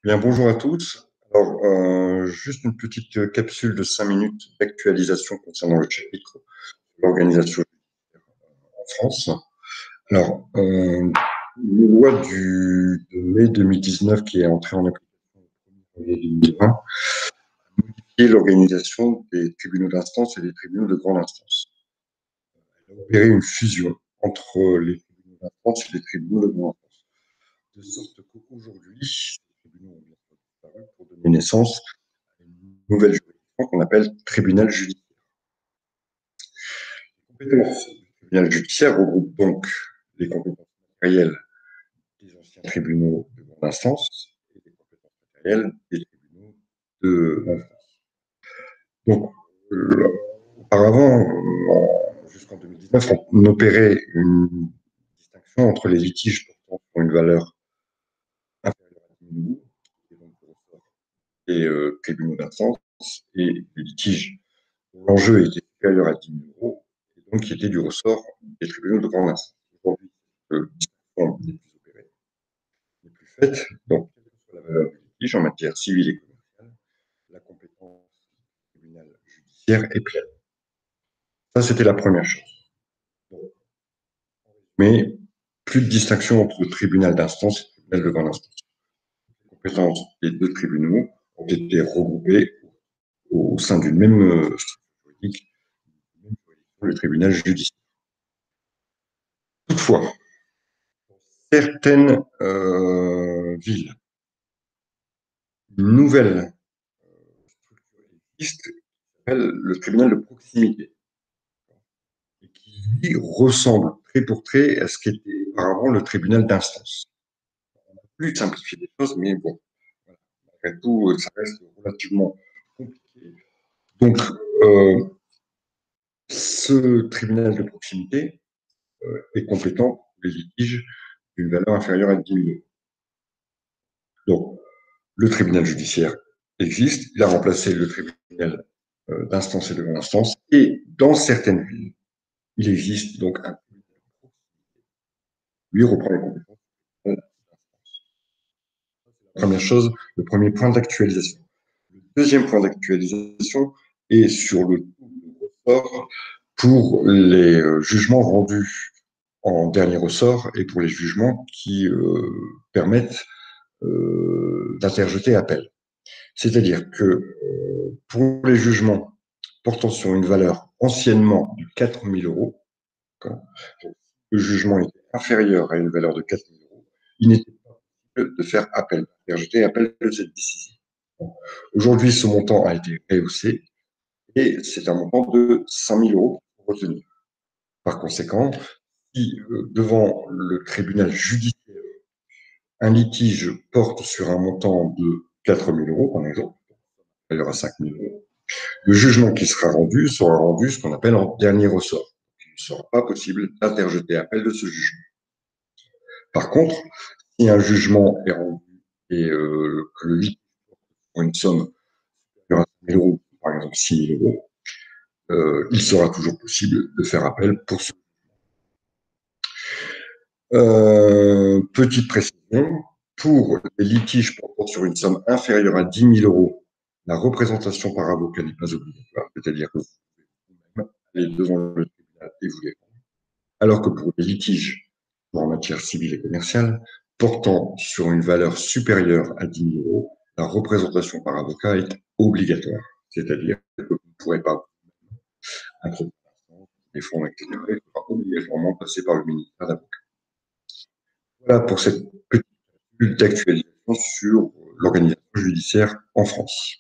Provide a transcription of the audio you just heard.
Bien, bonjour à tous. Alors, juste une petite capsule de 5 minutes d'actualisation concernant le chapitre de l'organisation en France. Alors, une loi de mai 2019 qui est entrée en application le 1er janvier 2020 et l'organisation des tribunaux d'instance et des tribunaux de grande instance. Elle a opéré une fusion entre les tribunaux d'instance et les tribunaux de grande instance. De sorte qu'aujourd'hui, ces tribunaux ont bien disparu pour donner naissance à une nouvelle juridiction qu'on appelle tribunal judiciaire. Les compétences du tribunal judiciaire regroupent donc les compétences matérielles des anciens tribunaux de grande instance et les compétences matérielles des tribunaux de l'instance. Donc, auparavant, jusqu'en 2019, on opérait une distinction entre les litiges portant sur une valeur inférieure à 10 000 euros, qui est donc le ressort des tribunaux d'instance, et les litiges dont l'enjeu était supérieur à 10 000 euros, et donc qui était du ressort des tribunaux de grande instance. Aujourd'hui, cette distinction n'est plus opérée, n'est plus faite. Donc, quelle que soit la valeur du litige en matière civile et commerciale, la compétence du tribunal judiciaire est pleine. Ça, c'était la première chose. Donc, mais plus de distinction entre le tribunal d'instance et le tribunal de grande instance. Les compétences des deux tribunaux ont été regroupées au sein d'une même structure juridique, le tribunal judiciaire. Toutefois, certaines villes, une nouvelle structure existe qui s'appelle le tribunal de proximité et qui, lui, ressemble trait pour trait à ce qu'était auparavant le tribunal d'instance. On a plus simplifié les choses, mais bon, malgré tout, ça reste relativement compliqué. Donc, euh, ce tribunal de proximité est compétent pour les litiges d'une valeur inférieure à 10 000 euros. Donc, le tribunal judiciaire existe, il a remplacé le tribunal d'instance et de grande instance, et dans certaines villes, il existe donc un tribunal. Lui reprend les compétences. La première chose, le premier point d'actualisation. Le deuxième point d'actualisation est sur le taux de ressort pour les jugements rendus en dernier ressort et pour les jugements qui permettent d'interjeter appel. C'est-à-dire que pour les jugements portant sur une valeur anciennement de 4 000 euros, quand le jugement était inférieur à une valeur de 4 000 euros, il n'était pas possible de faire appel, d'interjeter appel de cette décision. Aujourd'hui, ce montant a été rehaussé et c'est un montant de 5 000 euros pour retenir. Par conséquent, si devant le tribunal judiciaire, un litige porte sur un montant de 4 000 euros, par exemple, il y aura 5 000 euros, le jugement qui sera rendu ce qu'on appelle en dernier ressort. Il ne sera pas possible d'interjeter appel de ce jugement. Par contre, si un jugement est rendu et que le litige pour une somme supérieure à 5 000 euros, par exemple 6 000 euros, il sera toujours possible de faire appel pour ce. Petite précision, pour les litiges portant sur une somme inférieure à 10 000 euros, la représentation par avocat n'est pas obligatoire, c'est-à-dire que vous pouvez aller devant le tribunal et vous défendre. Alors que pour les litiges en matière civile et commerciale portant sur une valeur supérieure à 10 000 euros, la représentation par avocat est obligatoire, c'est-à-dire que vous ne pourrez pas introduire des fonds, etc. Il faudra obligatoirement passer par le ministère d'avocat. Voilà pour cette petite d'actualisation sur l'organisation judiciaire en France.